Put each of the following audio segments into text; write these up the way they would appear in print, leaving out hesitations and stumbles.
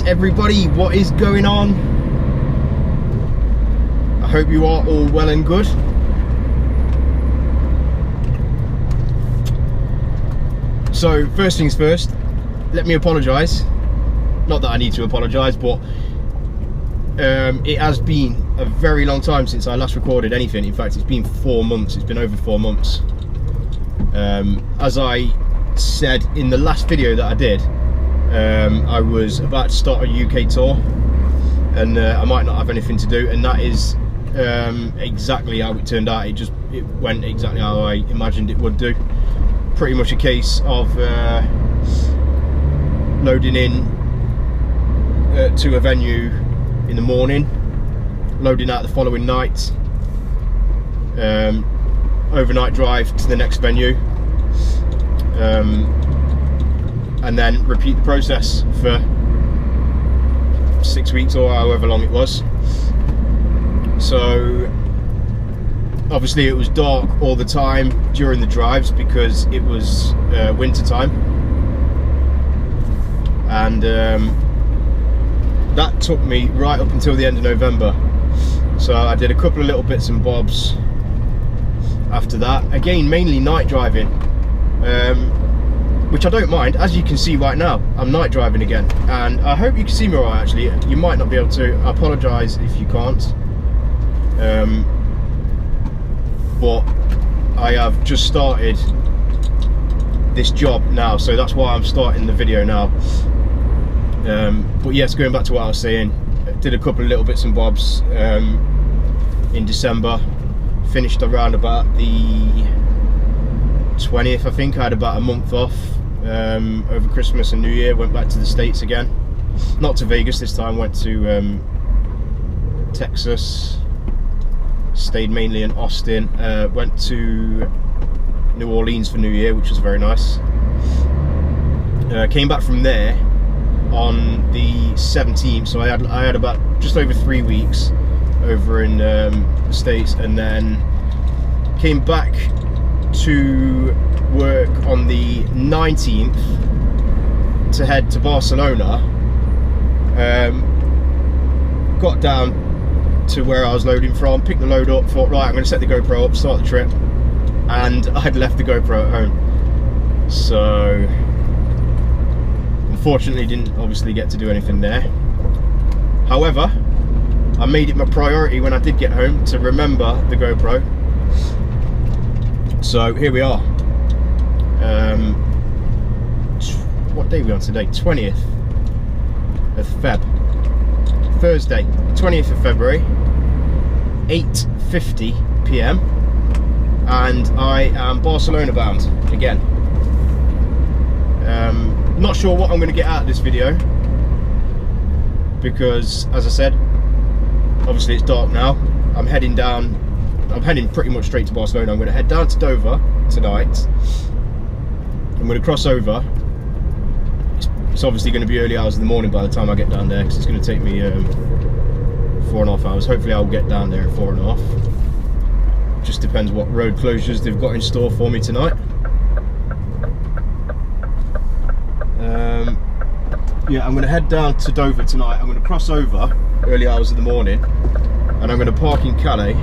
everybody, what is going on? I hope you are all well and good. So first things first, let me apologise. Not that I need to apologise, but it has been a very long time since I last recorded anything. In fact, it's been 4 months. It's been over 4 months. As I said in the last video that I did, I was about to start a UK tour, and I might not have anything to do, and that is exactly how it turned out. It went exactly how I imagined it would do. Pretty much a case of loading in to a venue in the morning, loading out the following night, overnight drive to the next venue, and then repeat the process for 6 weeks or however long it was. So obviously it was dark all the time during the drives because it was winter time, and that took me right up until the end of November. So I did a couple of little bits and bobs after that, again mainly night driving, which I don't mind. As you can see right now, I'm night driving again, and I hope you can see me alright. Actually, you might not be able to. I apologise if you can't, but I have just started this job now, so that's why I'm starting the video now. But yes, going back to what I was saying, I did a couple of little bits and bobs in December, finished around about the 20th, I think. I had about a month off over Christmas and New Year, went back to the States again, not to Vegas this time, went to Texas, stayed mainly in Austin, went to New Orleans for New Year, which was very nice. Came back from there on the 17th, so I had about just over 3 weeks over in the States, and then came back to work on the 19th to head to Barcelona. Got down to where I was loading from, picked the load up, thought right, I'm going to set the GoPro up, start the trip, and I'd left the GoPro at home. So unfortunately didn't obviously get to do anything there. However, I made it my priority when I did get home to remember the GoPro. So here we are. What day are we on today? 20th of Feb. Thursday, 20th of February, 8:50 PM, and I am Barcelona bound again. Not sure what I'm going to get out of this video, because as I said, obviously it's dark now. I'm heading pretty much straight to Barcelona. I'm going to head down to Dover tonight. I'm going to cross over. It's obviously going to be early hours in the morning by the time I get down there, because it's going to take me 4.5 hours. Hopefully I'll get down there in 4.5. Just depends what road closures they've got in store for me tonight. Yeah, I'm going to head down to Dover tonight. I'm going to cross over early hours of the morning, and I'm going to park in Calais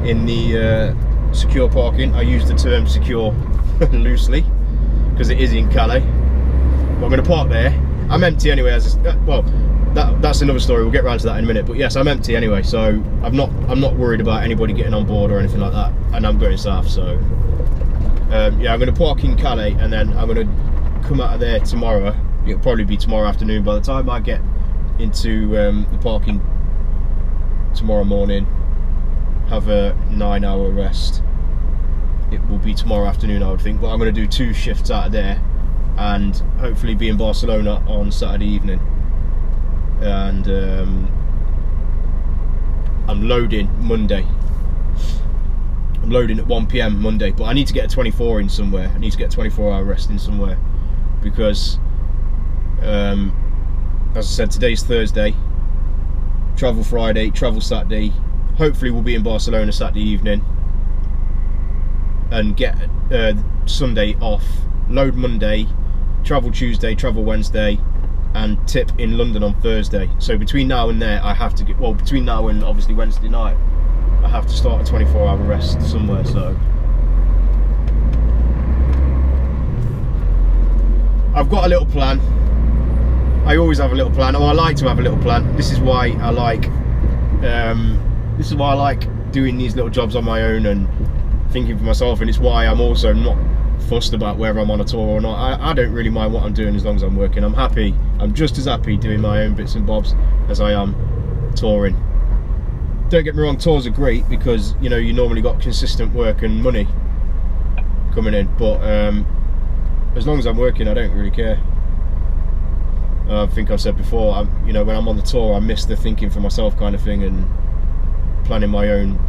in the secure parking. I use the term secure loosely because it is in Calais, but I'm going to park there. I'm empty anyway, well, that's another story, we'll get around to that in a minute. But yes, I'm empty anyway, so I'm not worried about anybody getting on board or anything like that, and I'm going south. So yeah, I'm going to park in Calais, and then I'm going to come out of there tomorrow. It'll probably be tomorrow afternoon by the time I get into the parking tomorrow morning, have a 9-hour rest. It will be tomorrow afternoon, I would think, but I'm going to do 2 shifts out of there, and hopefully be in Barcelona on Saturday evening. And I'm loading Monday. I'm loading at 1 PM Monday, but I need to get a 24 in somewhere. I need to get a 24-hour rest in somewhere, because as I said, today's Thursday, travel Friday, travel Saturday. Hopefully we'll be in Barcelona Saturday evening and get Sunday off, load Monday, travel Tuesday, travel Wednesday, and tip in London on Thursday. So between now and there, I have to get, well, between now and obviously Wednesday night, I have to start a 24-hour rest somewhere. So I've got a little plan. I always have a little plan, or I like to have a little plan. This is why I like doing these little jobs on my own and thinking for myself, and it's why I'm also not fussed about whether I'm on a tour or not. I don't really mind what I'm doing as long as I'm working. I'm happy. I'm just as happy doing my own bits and bobs as I am touring. Don't get me wrong, tours are great because, you know, you normally got consistent work and money coming in, but as long as I'm working, I don't really care. I think I've said before, you know, when I'm on the tour, I miss the thinking for myself kind of thing and planning my own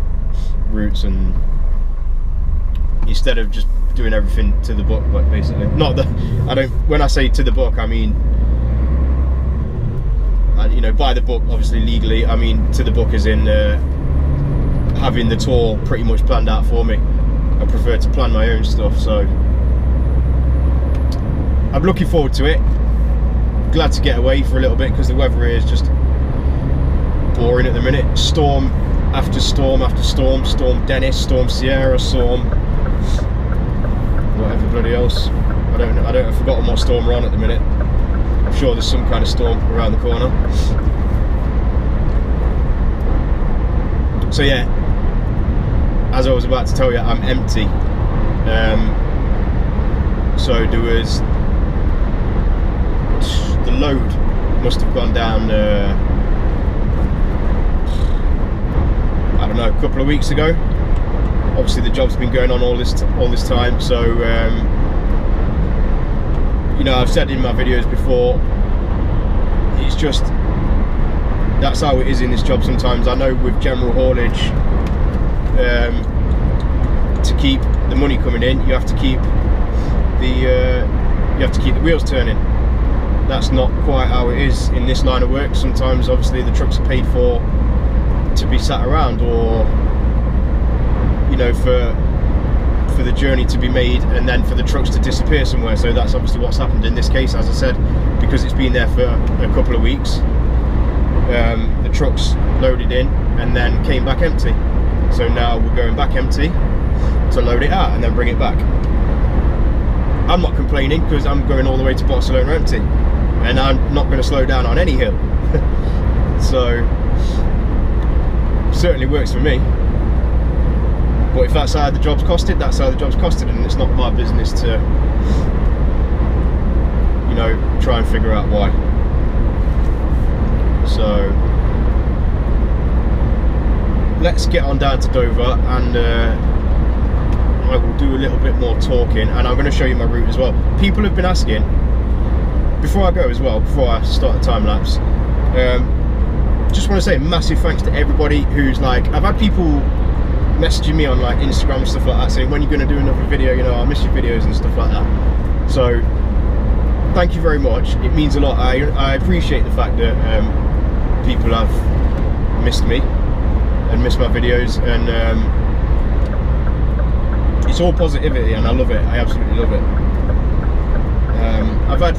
routes, and instead of just doing everything to the book, like, basically. Not that I don't. When I say to the book, I mean, you know, by the book, obviously legally. I mean to the book as in having the tour pretty much planned out for me. I prefer to plan my own stuff, so I'm looking forward to it. Glad to get away for a little bit because the weather here is just boring at the minute. Storm after storm after storm. Storm Dennis, Storm Sierra, Storm whatever bloody else. I don't know. I've forgotten what storm we're on at the minute. I'm sure there's some kind of storm around the corner. So yeah, as I was about to tell you, I'm empty. So there was, the load must have gone down I don't know, a couple of weeks ago. Obviously the job's been going on all this time, so you know, I've said in my videos before, it's just, that's how it is in this job sometimes. I know with general haulage, to keep the money coming in, you have to keep the wheels turning. That's not quite how it is in this line of work. Sometimes obviously the trucks are paid for to be sat around, or, you know, for the journey to be made and then for the trucks to disappear somewhere. So that's obviously what's happened in this case, as I said, because it's been there for a couple of weeks. The trucks loaded in and then came back empty. So now we're going back empty to load it out and then bring it back. I'm not complaining because I'm going all the way to Barcelona empty, and I'm not going to slow down on any hill. So certainly works for me. But if that's how the job's costed, that's how the job's costed, and it's not my business to, you know, try and figure out why. So let's get on down to Dover, and I will do a little bit more talking, and I'm going to show you my route as well. People have been asking, before I go as well, before I start the time lapse, just want to say a massive thanks to everybody who's like, I've had people messaging me on like Instagram and stuff like that saying, when you're going to do another video, you know, I miss your videos and stuff like that. So thank you very much, it means a lot. I appreciate the fact that people have missed me and missed my videos, and it's all positivity and I love it. I absolutely love it. I've had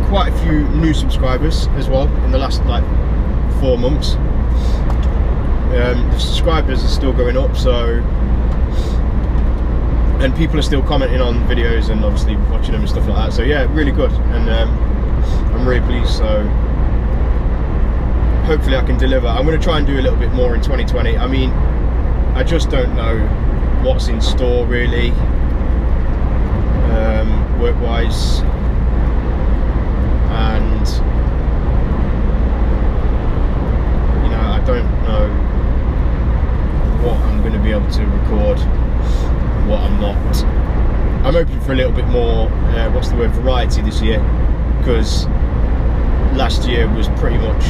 quite a few new subscribers as well in the last like 4 months. The subscribers are still going up, so, and people are still commenting on videos and obviously watching them and stuff like that. So yeah, really good, and I'm really pleased. So hopefully I can deliver. I'm going to try and do a little bit more in 2020. I mean, I just don't know what's in store really, work-wise, and you know, I don't know what I'm going to be able to record and what I'm not. I'm hoping for a little bit more, what's the word, variety this year, because last year was pretty much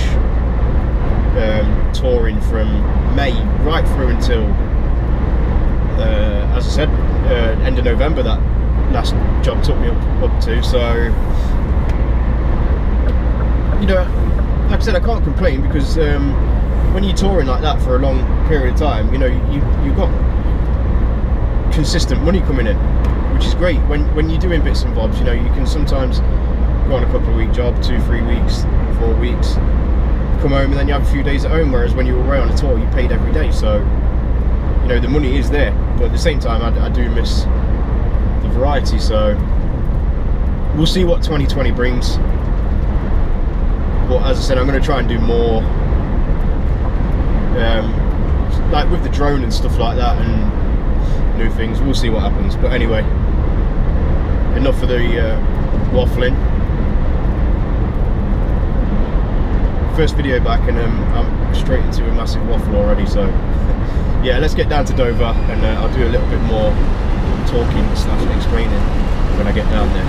touring from May right through until, as I said, end of November that last job took me up to. So, you know, like I said, I can't complain because when you're touring like that for a long period of time, you know, you've got consistent money coming in, which is great. When you're doing bits and bobs, you know, you can sometimes go on a couple of week job, 2-3 weeks, 4 weeks, come home, and then you have a few days at home. Whereas when you were away on a tour, you paid every day. So you know the money is there, but at the same time, I do miss the variety. So we'll see what 2020 brings. But as I said, I'm going to try and do more, like with the drone and stuff like that, and new things. We'll see what happens. But anyway, enough of the waffling. First video back, and I'm straight into a massive waffle already. So yeah, let's get down to Dover, and I'll do a little bit more talking / explaining when I get down there.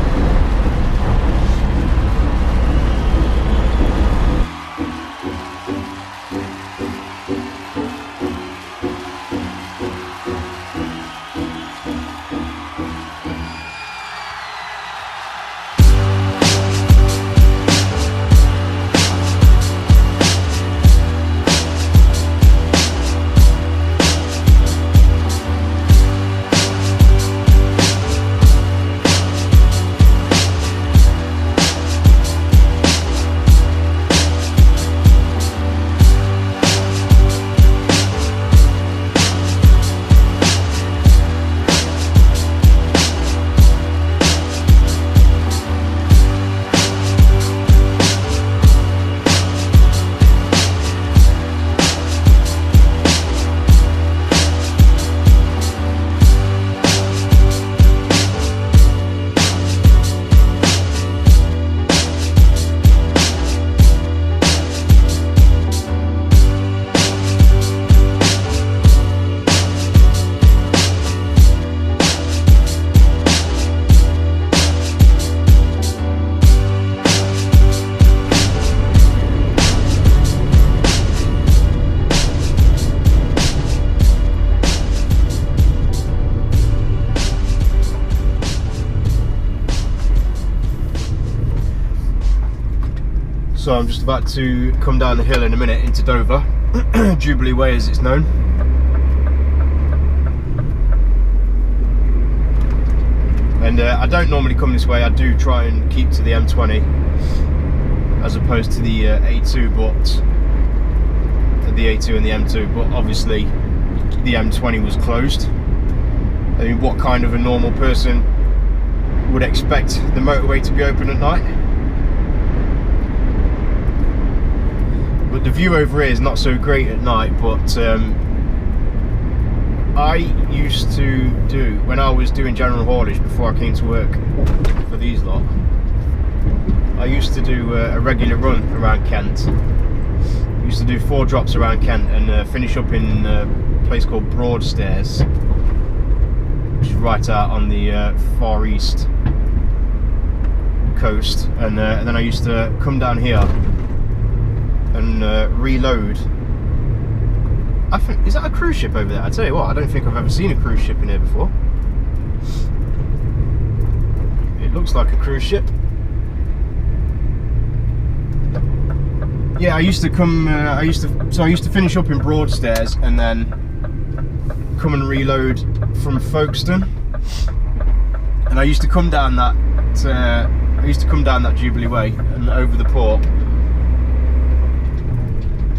So I'm just about to come down the hill in a minute into Dover, Jubilee Way as it's known. And I don't normally come this way. I do try and keep to the M20 as opposed to the A2, but the A2 and the M2. But obviously the M20 was closed. I mean, what kind of a normal person would expect the motorway to be open at night? But the view over here is not so great at night. But I used to do, when I was doing general haulage before I came to work for these lot, I used to do a regular run around Kent. I used to do 4 drops around Kent and finish up in a place called Broadstairs, which is right out on the far east coast. And then I used to come down here and reload. I think, is that a cruise ship over there? I tell you what, I don't think I've ever seen a cruise ship in here before. It looks like a cruise ship. Yeah, I used to come. I used to finish up in Broadstairs and then come and reload from Folkestone. And I used to come down that. I used to come down that Jubilee Way and over the port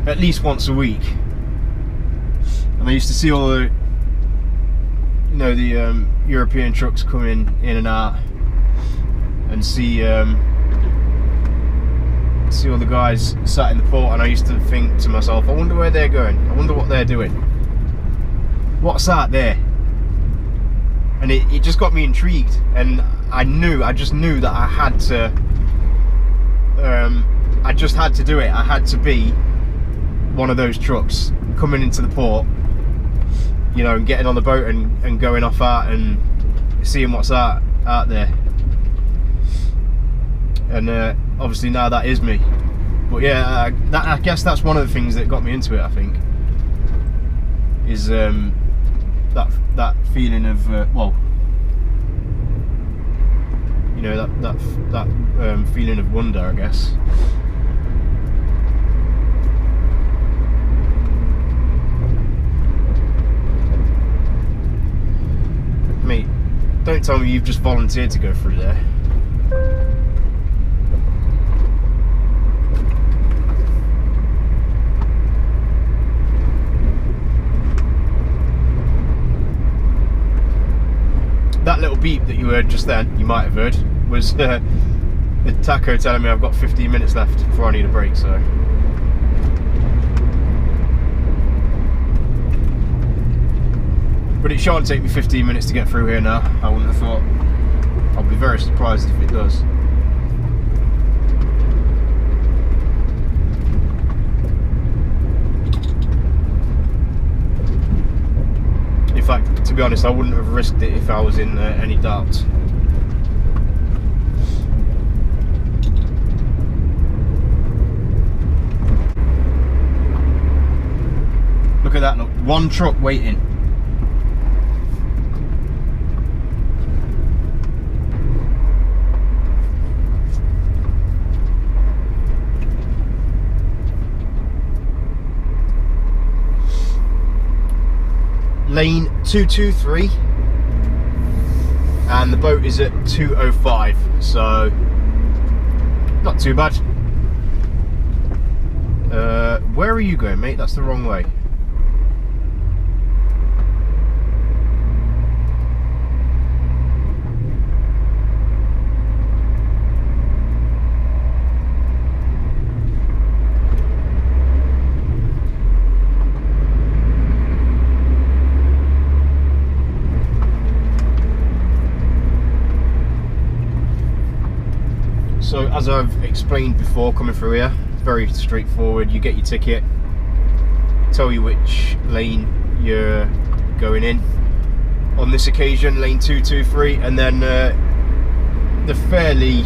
at least once a week. And I used to see all the, you know, the European trucks coming in and out, and see all the guys sat in the port. And I used to think to myself, I wonder where they're going. I wonder what they're doing. What's that there? And it just got me intrigued. And I just knew that I had to. I just had to do it. I had to be one of those trucks coming into the port, you know, and getting on the boat and going off out and seeing what's out there. And obviously now that is me. But yeah, I guess that's one of the things that got me into it, I think, is that feeling of well, you know, that feeling of wonder, I guess. Mate, don't tell me you've just volunteered to go through there. little beep that you heard just then, you might have heard, was the tacho telling me I've got 15 minutes left before I need a break, so. But it shan't take me 15 minutes to get through here now, I wouldn't have thought. I'll be very surprised if it does. In fact, to be honest, I wouldn't have risked it if I was in any doubt. Look at that, look, one truck waiting. Lane 223 and the boat is at 205, so not too bad. Where are you going, mate? That's the wrong way. So as I've explained before, coming through here, it's very straightforward. You get your ticket, tell you which lane you're going in. On this occasion, lane 223, and then the fairly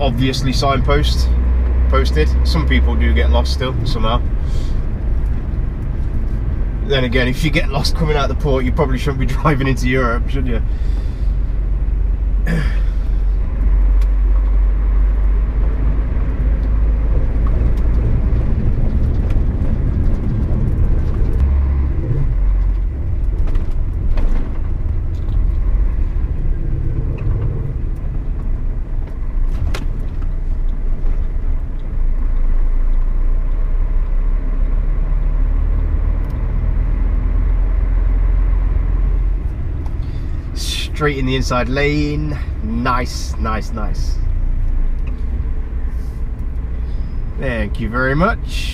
obviously posted. Some people do get lost still, somehow. Then again, if you get lost coming out of the port, you probably shouldn't be driving into Europe, should you? Straight in the inside lane. Nice. Thank you very much.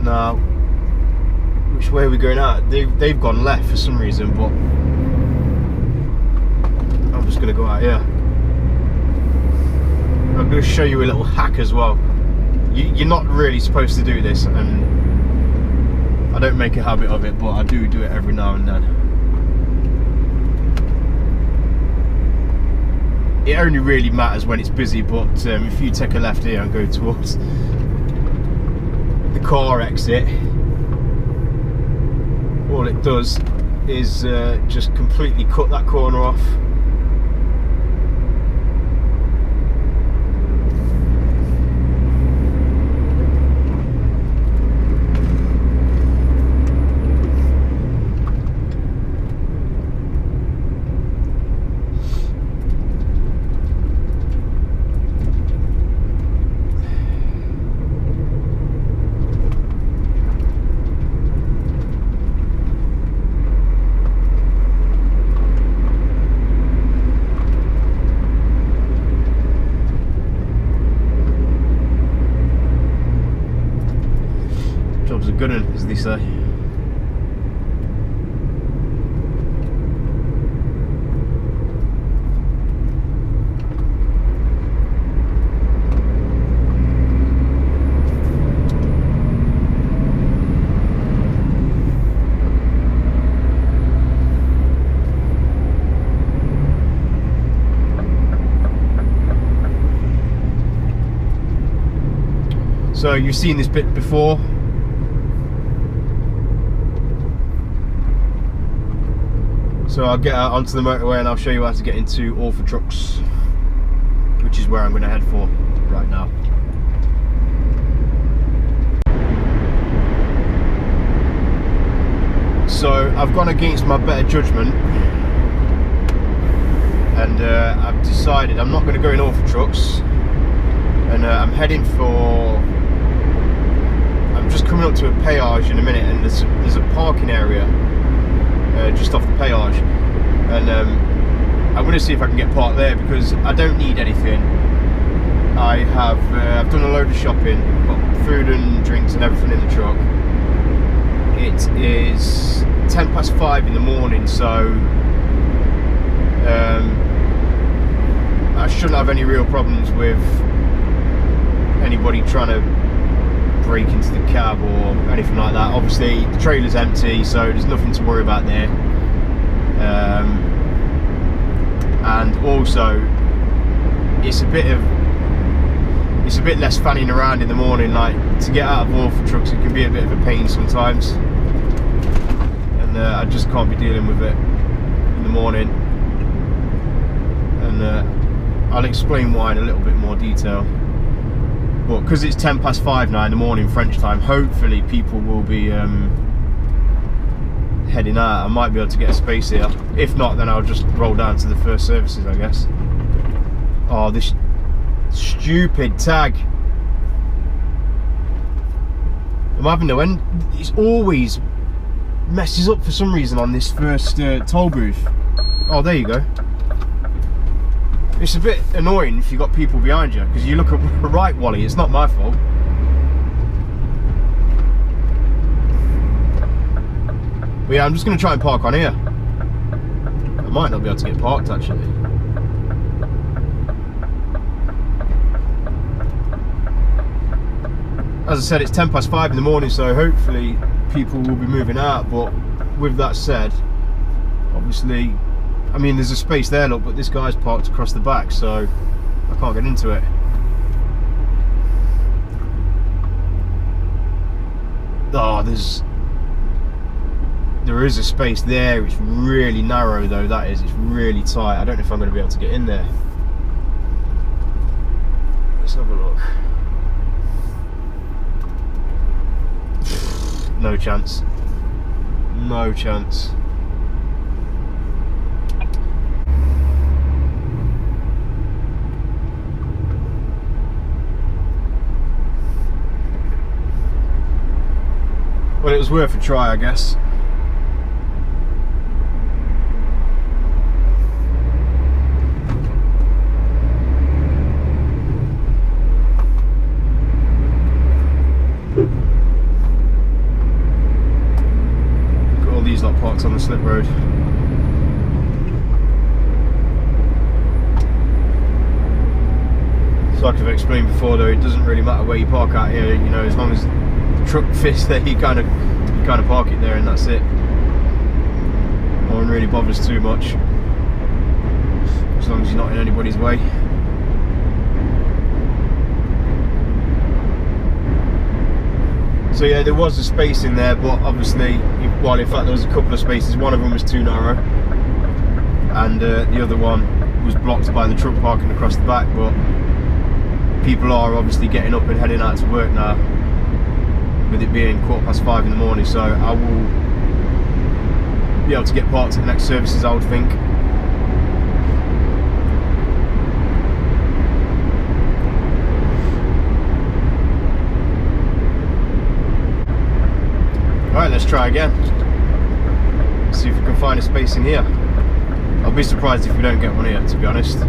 Now, which way are we going out? They've gone left for some reason, but I'm just going to go out here. I'm going to show you a little hack as well. You're not really supposed to do this, and I don't make a habit of it, but I do it every now and then. It only really matters when it's busy, but if you take a left here and go towards the car exit, all it does is just completely cut that corner off. Job's a good one, as they say. So you've seen this bit before. So I'll get out onto the motorway and I'll show you how to get into all for trucks, which is where I'm going to head for right now. So I've gone against my better judgment, and I've decided I'm not going to go in all for trucks, and I'm heading for, I'm just coming up to a péage in a minute, and there's a parking area just off the péage, and I'm going to see if I can get parked there because I don't need anything. I've done a load of shopping, got food and drinks and everything in the truck. It is 5:10 in the morning, so I shouldn't have any real problems with anybody trying to break into the cab or anything like that. Obviously the trailer's empty, so there's nothing to worry about there. And also it's a bit less fanning around in the morning. Like, to get out of all for trucks, it can be a bit of a pain sometimes, and I just can't be dealing with it in the morning, and I'll explain why in a little bit more detail. But because it's 5:10 now in the morning French time, hopefully people will be heading out. I might be able to get a space here. If not, then I'll just roll down to the first services, I guess. Oh, this stupid tag. I'm having no end. It's always messes up for some reason on this first toll booth. Oh, there you go. It's a bit annoying if you've got people behind you, because you look at the right, Wally, it's not my fault. But yeah, I'm just going to try and park on here. I might not be able to get parked actually. As I said, it's 5:10 in the morning, so hopefully people will be moving out. But with that said, obviously, I mean, there's a space there, look, but this guy's parked across the back, so I can't get into it. Oh, there is a space there. It's really narrow though, that is. It's really tight. I don't know if I'm going to be able to get in there. Let's have a look. No chance. No chance. Well, it was worth a try, I guess. These lot parked on the slip road. So like I've explained before though, it doesn't really matter where you park out here, you know, as long as the truck fits there, you kind of park it there and that's it. No one really bothers too much, as long as you're not in anybody's way. So yeah, there was a space in there, but obviously, well, in fact there was a couple of spaces. One of them was too narrow, and the other one was blocked by the truck parking across the back. But people are obviously getting up and heading out to work now, with it being 5:15 in the morning, so I will be able to get parked at the next services, I would think. Alright, let's try again. See if we can find a space in here. I'll be surprised if we don't get one here, to be honest.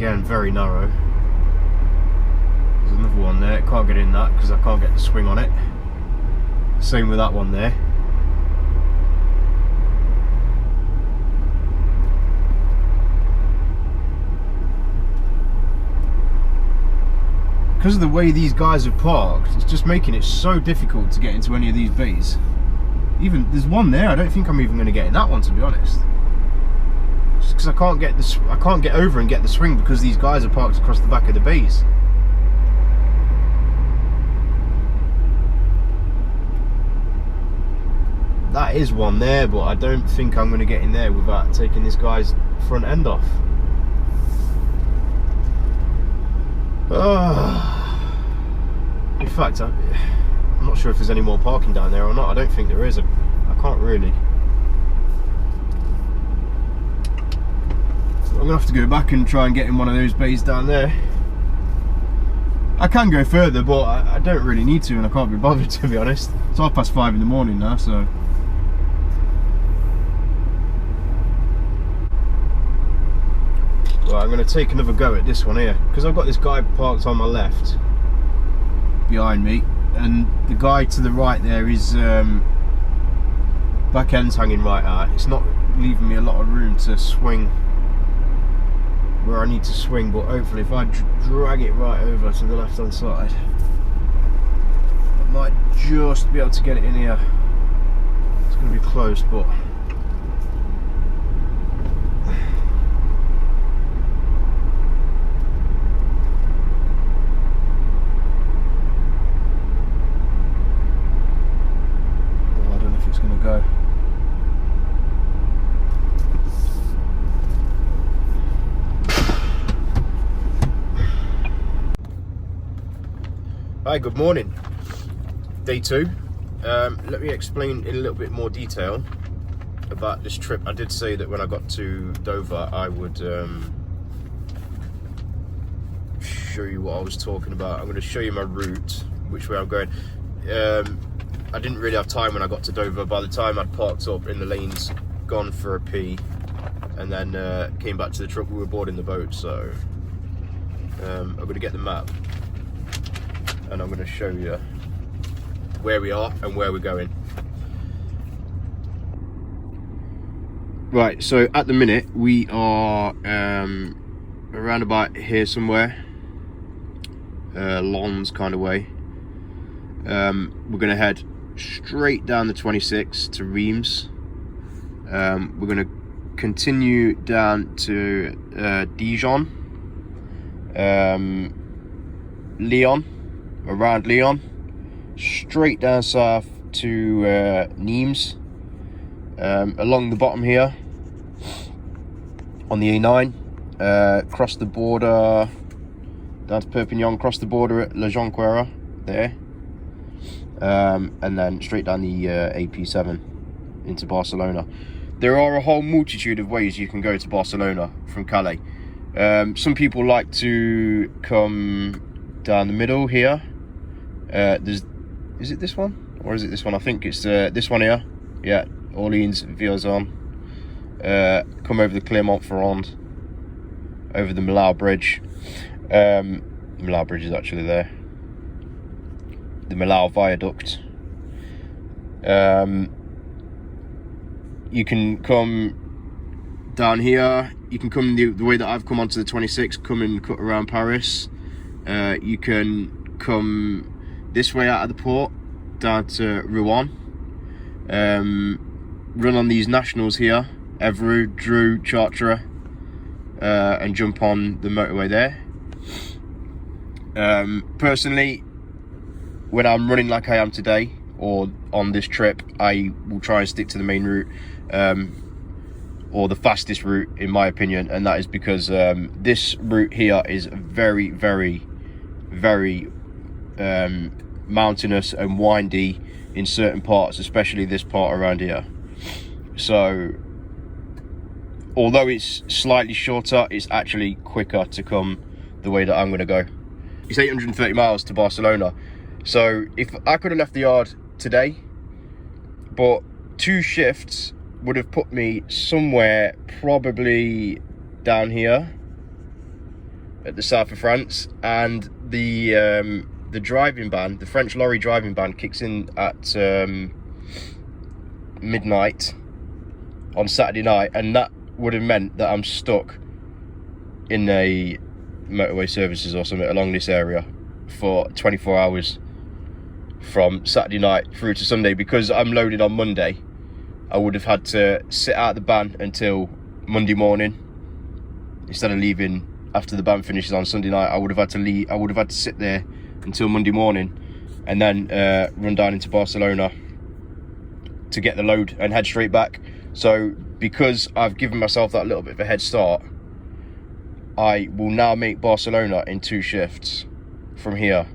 Again, very narrow. There's another one there. Can't get in that because I can't get the swing on it. Same with that one there. Because of the way these guys are parked, it's just making it so difficult to get into any of these bays. Even there's one there. I don't think I'm even going to get in that one, to be honest. Just because I can't get over and get the swing because these guys are parked across the back of the bays. That is one there, but I don't think I'm going to get in there without taking this guy's front end off. In fact, I'm not sure if there's any more parking down there or not. I don't think there is. I can't really. So I'm going to have to go back and try and get in one of those bays down there. I can go further, but I don't really need to, and I can't be bothered, to be honest. It's 5:30 in the morning now, so. Well, I'm going to take another go at this one here, because I've got this guy parked on my left behind me, and the guy to the right there is back end's hanging right out. It's not leaving me a lot of room to swing where I need to swing, but hopefully if I drag it right over to the left hand side, I might just be able to get it in here. It's going to be close, but go. Hi, good morning. Day 2. Let me explain in a little bit more detail about this trip. I did say that when I got to Dover I would show you what I was talking about. I'm going to show you my route, which way I'm going. I didn't really have time when I got to Dover. By the time I'd parked up in the lanes, gone for a pee, and then came back to the truck, we were boarding the boat. So I'm going to get the map and I'm going to show you where we are and where we're going. Right, so at the minute we are around about here somewhere, Lons kind of way. We're going to head straight down the 26 to Reims. We're going to continue down to Dijon, Lyon, around Lyon, straight down south to Nimes, along the bottom here on the A9, cross the border down to Perpignan, cross the border at La Jonquière there. And then straight down the AP7 into Barcelona. There are a whole multitude of ways you can go to Barcelona from Calais. Some people like to come down the middle here. Is it this one? Or is it this one? I think it's this one here. Yeah, Orleans, Vierzon. Come over the Clermont-Ferrand, over the Millau Bridge. The Millau Bridge is actually there. The Millau Viaduct. You can come down here. You can come the way that I've come onto the 26, come and cut around Paris. You can come this way out of the port down to Rouen. Run on these nationals here, Évreux, Dreux, Chartres, and jump on the motorway there. Personally, when I'm running like I am today, or on this trip, I will try and stick to the main route, or the fastest route in my opinion, and that is because this route here is very, very, very mountainous and windy in certain parts, especially this part around here. So although it's slightly shorter, it's actually quicker to come the way that I'm going to go. It's 830 miles to Barcelona. So if I could have left the yard today, but 2 shifts would have put me somewhere probably down here, at the south of France, and the driving ban, the French lorry driving ban, kicks in at midnight on Saturday night, and that would have meant that I'm stuck in a motorway services or something along this area for 24 hours from Saturday night through to Sunday. Because I'm loaded on Monday, I would have had to sit out the ban until Monday morning instead of leaving after the ban finishes on Sunday night. I would have had to leave. I would have had to sit there until Monday morning, and then run down into Barcelona to get the load and head straight back. So because I've given myself that little bit of a head start, I will now make Barcelona in 2 shifts from here.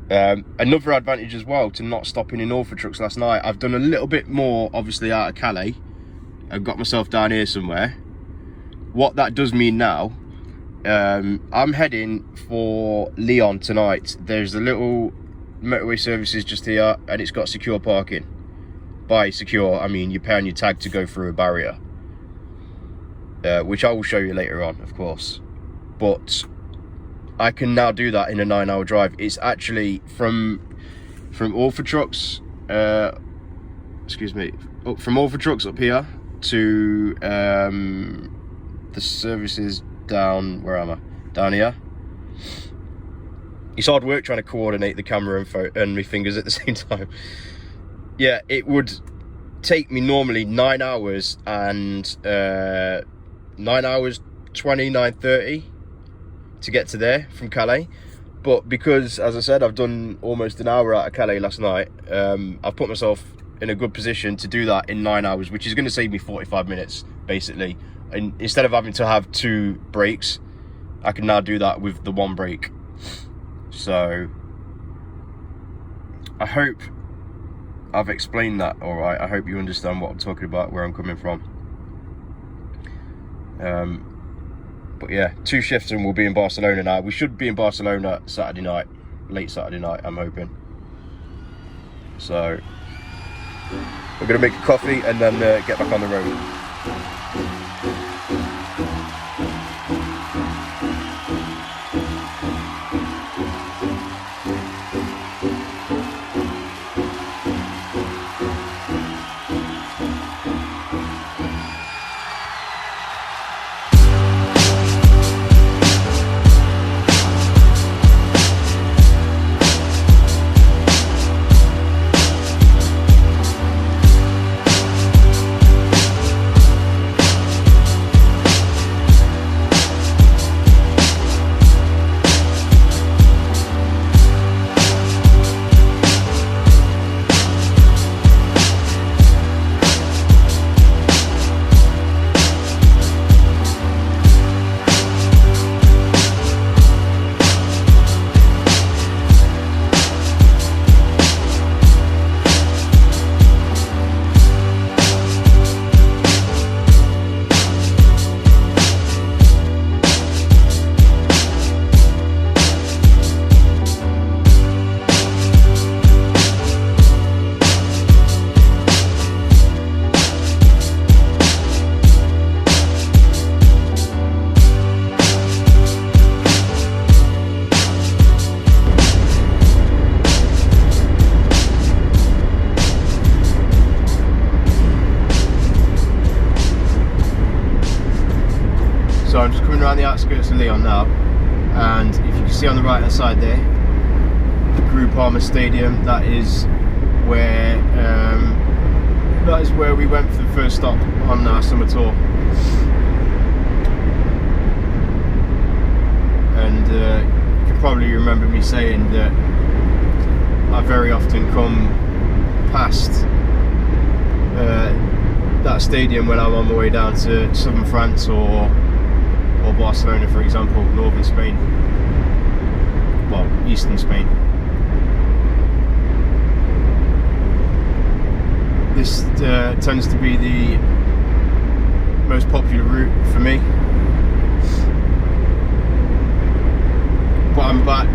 Another advantage as well to not stopping in Orpha trucks last night. I've done a little bit more, obviously, out of Calais. I've got myself down here somewhere. What that does mean now, I'm heading for Lyon tonight. There's a little motorway services just here, and it's got secure parking. By secure, I mean you pay on your tag to go through a barrier, which I will show you later on, of course. But I can now do that in a 9-hour drive. It's actually from Orpha trucks, from Orpha trucks up here to the services down, where am I? Down here. It's hard work trying to coordinate the camera and my fingers at the same time. Yeah, it would take me normally 9 hours and 9 hours 20, 9:30 to get to there from Calais. But because, as I said, I've done almost an hour out of Calais last night, I've put myself in a good position to do that in 9 hours, which is going to save me 45 minutes, basically. And instead of having to have 2 breaks, I can now do that with the 1 break. So I hope I've explained that all right. I hope you understand what I'm talking about, where I'm coming from. But yeah, 2 shifts and we'll be in Barcelona now. We should be in Barcelona Saturday night, late Saturday night, I'm hoping. So we're gonna make a coffee and then get back on the road. So I'm just coming around the outskirts of Lyon now, and if you can see on the right hand side there, the Groupama Stadium, that is where we went for the first stop on our summer tour. And you can probably remember me saying that I very often come past that stadium when I'm on my way down to southern France or Barcelona, for example, northern Spain, well, eastern Spain. This tends to be the most popular route for me, but I'm about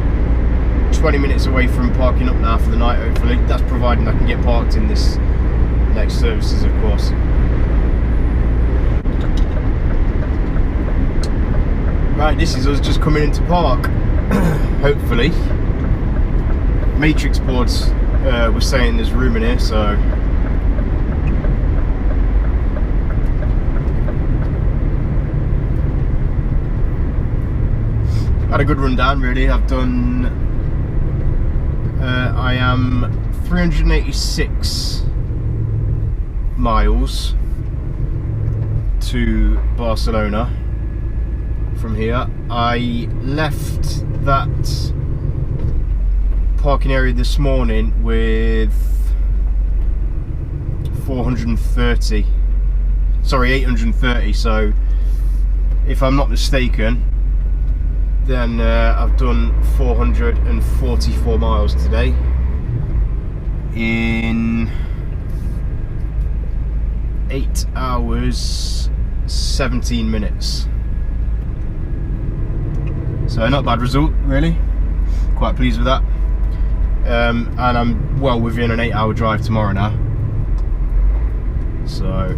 20 minutes away from parking up now for the night, hopefully. That's providing I can get parked in this next services, of course. Right, this is us just coming into park. Hopefully. Matrix boards were saying there's room in here, so. Had a good run down, really. I've done. I am 386 miles to Barcelona from here. I left that parking area this morning with 830, so if I'm not mistaken, then I've done 444 miles today in 8 hours 17 minutes. So not a bad result, really. Quite pleased with that. And I'm well within an 8-hour drive tomorrow now. So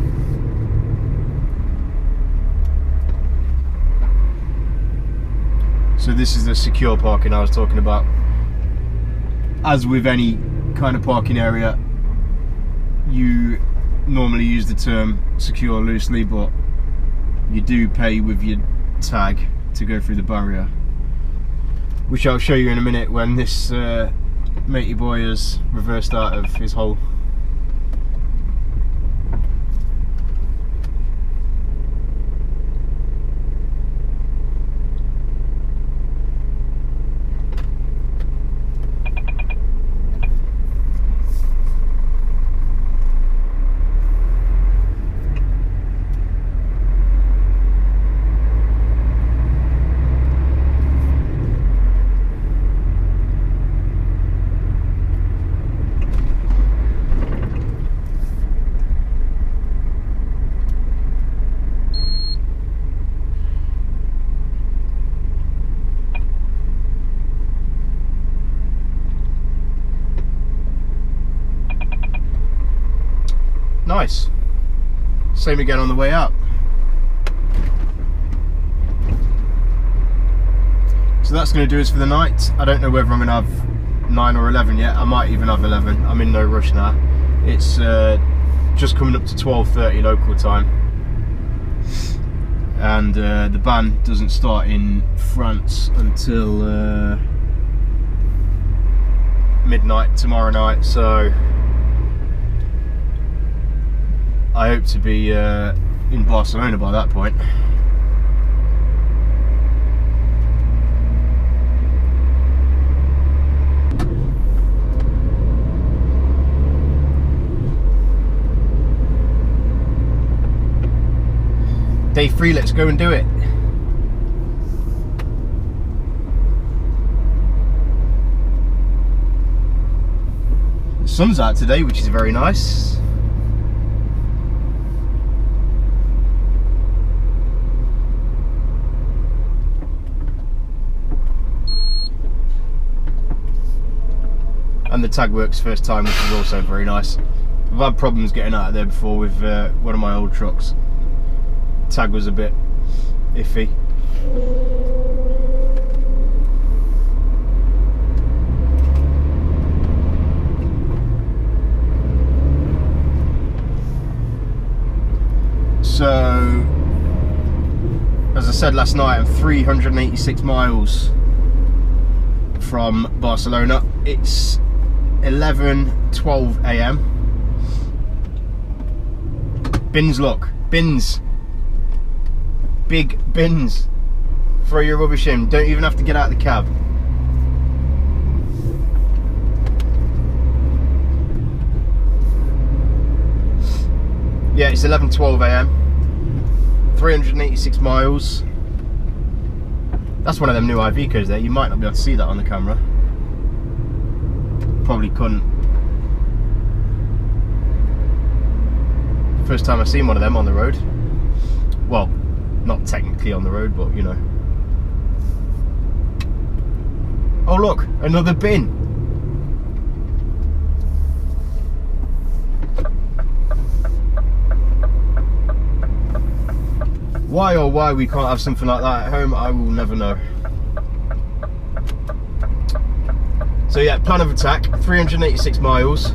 this is the secure parking I was talking about. As with any kind of parking area, you normally use the term secure loosely, but you do pay with your tag to go through the barrier, which I'll show you in a minute when this matey boy has reversed out of his hole. Nice. Same again on the way up. So that's going to do us for the night. I don't know whether I'm going to have 9 or 11 yet. I might even have 11. I'm in no rush now. It's just coming up to 12:30 local time. And the band doesn't start in France until midnight tomorrow night, so I hope to be in Barcelona by that point. Day 3, let's go and do it. The sun's out today, which is very nice. And the tag works first time, which is also very nice. I've had problems getting out of there before with one of my old trucks. Tag was a bit iffy. So, as I said last night, I'm 386 miles from Barcelona. It's 11:12 AM. Bins, look, bins. Big bins. Throw your rubbish in. Don't even have to get out of the cab. Yeah, it's 11:12 AM. 386 miles. That's one of them new Ivecos there. You might not be able to see that on the camera. Probably couldn't. First time I've seen one of them on the road. Well, not technically on the road, but you know. Oh look, another bin. Why or why we can't have something like that at home, I will never know. So yeah, plan of attack, 386 miles.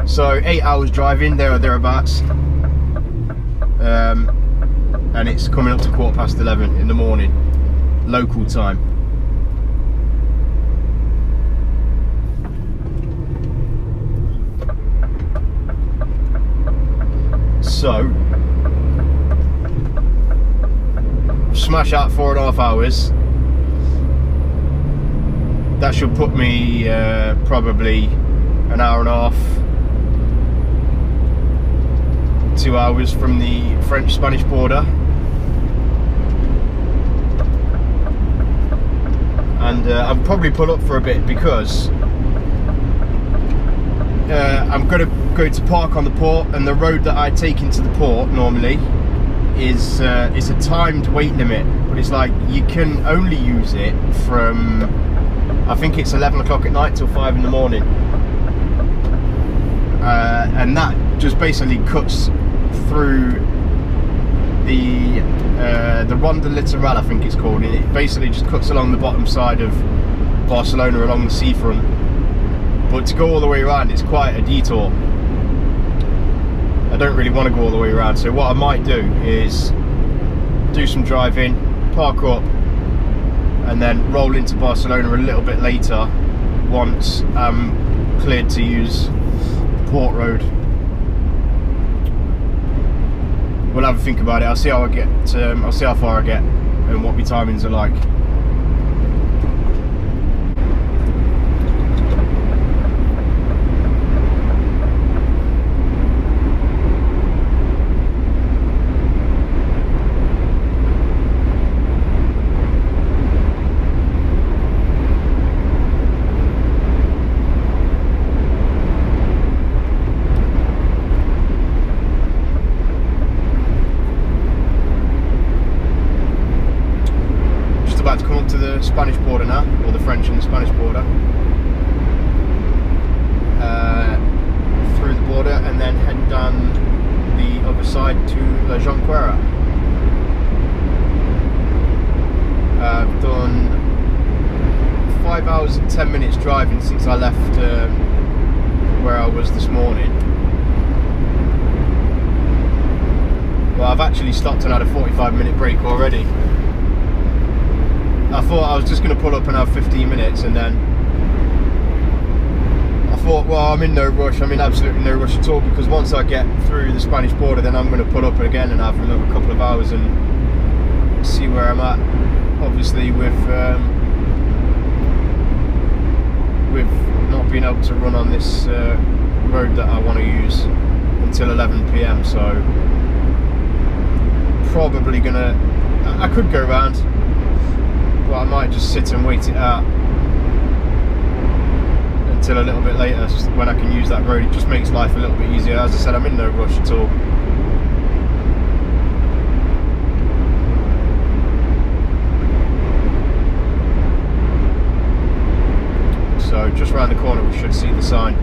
So 8 hours driving, there or thereabouts. And it's coming up to 11:15 in the morning, local time. So, smash out 4.5 hours. That should put me probably an hour and a half, 2 hours from the French-Spanish border. And I'll probably pull up for a bit because I'm going to go to park on the port, and the road that I take into the port normally is a timed weight limit, but it's like you can only use it from, I think it's 11 o'clock at night till 5 in the morning, and that just basically cuts through the Ronda Litoral, I think it's called. It basically just cuts along the bottom side of Barcelona along the seafront, but to go all the way around it's quite a detour. I don't really want to go all the way around, so what I might do is do some driving, park up, and then roll into Barcelona a little bit later once I'm cleared to use the port road. We'll have a think about it. I'll see how I get. I'll see how far I get and what my timings are like. To the Spanish border now, or the French and the Spanish border, through the border, and then head down the other side to La Jonquera. I've done 5 hours and 10 minutes driving since I left where I was this morning. Well, I've actually stopped and had a 45-minute break already. I thought I was just going to pull up and have 15 minutes, and then I thought, well, I'm in no rush. I'm in absolutely no rush at all, because once I get through the Spanish border, then I'm going to pull up again and have another couple of hours and see where I'm at. Obviously, with not being able to run on this road that I want to use until 11 PM, so probably gonna. I could go around. But I might just sit and wait it out until a little bit later when I can use that road. It just makes life a little bit easier. As I said, I'm in no rush at all. So just round the corner we should see the sign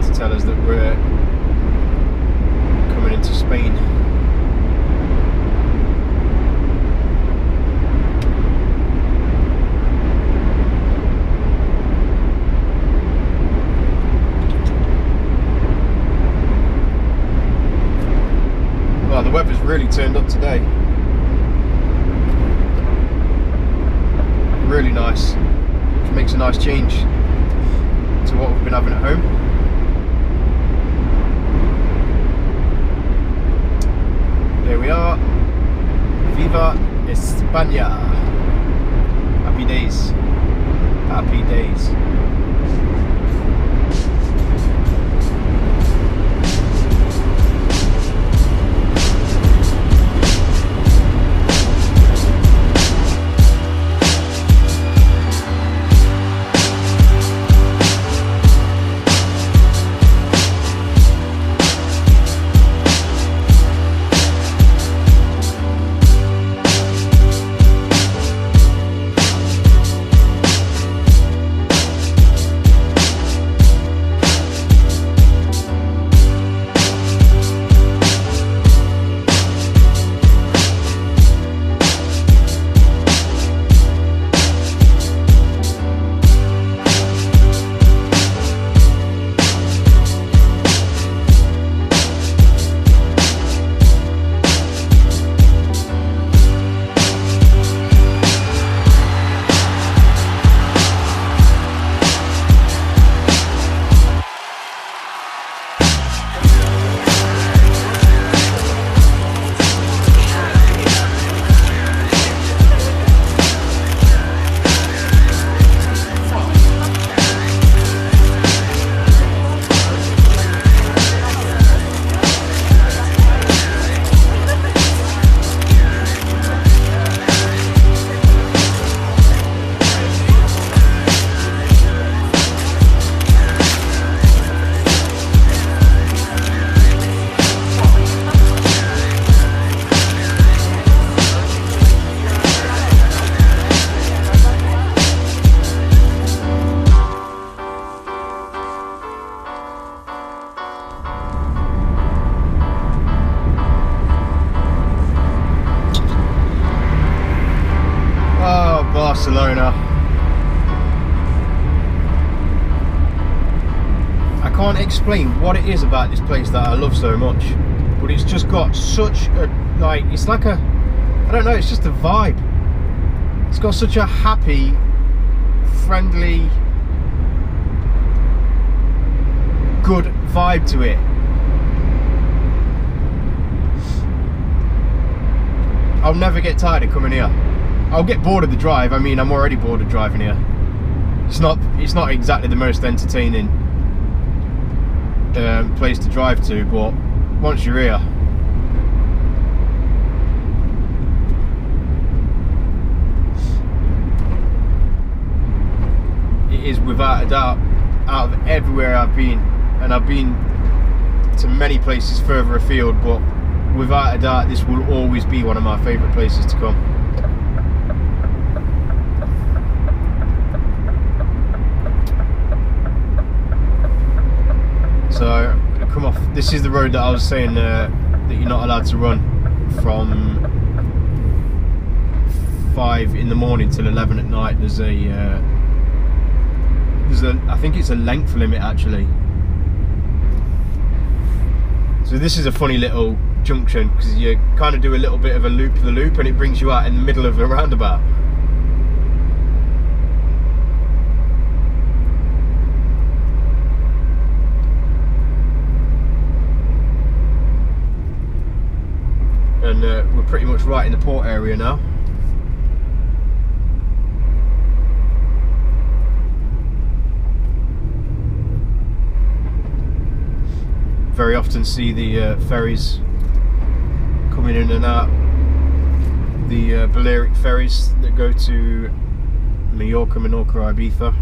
to tell us that we're coming into Spain. The weather's really turned up today. Really nice, which makes a nice change to what we've been having at home. There we are. Viva España. Happy days. Happy days. can't explain what it is about this place that I love so much, but it's just got such a, like, it's like a, I don't know, it's just a vibe. It's got such a happy, friendly, good vibe to it. I'll never get tired of coming here. I'll get bored of the drive. I mean, I'm already bored of driving here. It's not exactly the most entertaining place to drive to, but once you're here, it is without a doubt, out of everywhere I've been, and I've been to many places further afield, but without a doubt this will always be one of my favourite places to come. So I'm going to come off. This is the road that I was saying that you're not allowed to run from 5 in the morning till 11 at night. There's a I think it's a length limit actually. So this is a funny little junction because you kind of do a little bit of a loop the loop and it brings you out in the middle of a roundabout. And we're pretty much right in the port area now. Very often see the ferries coming in and out, the Balearic ferries that go to Mallorca, Ibiza.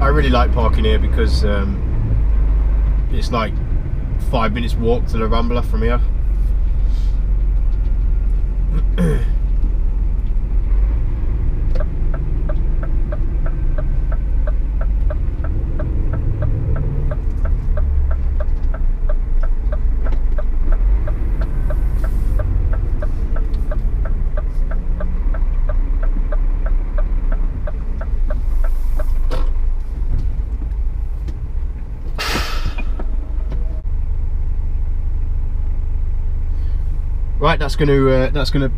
I really like parking here because it's like 5 minutes walk to the Rambla from here. Right, that's gonna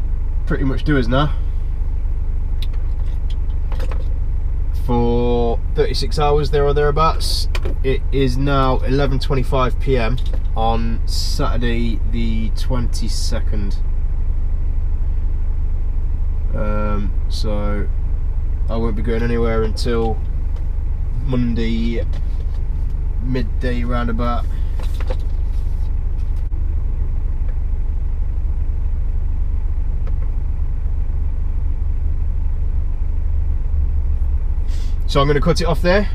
pretty much do us now for 36 hours there or thereabouts. It is now 11:25 PM on Saturday the 22nd. So I won't be going anywhere until Monday midday roundabout. So I'm going to cut it off there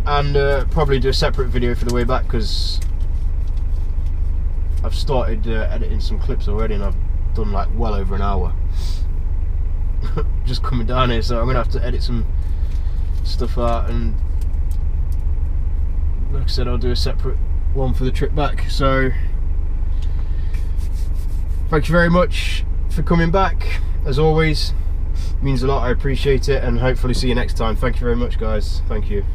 and probably do a separate video for the way back because I've started editing some clips already and I've done like well over an hour just coming down here, so I'm going to have to edit some stuff out, and like I said, I'll do a separate one for the trip back. So thank you very much for coming back, as always. Means a lot, I appreciate it, and hopefully see you next time. Thank you very much, guys. Thank you.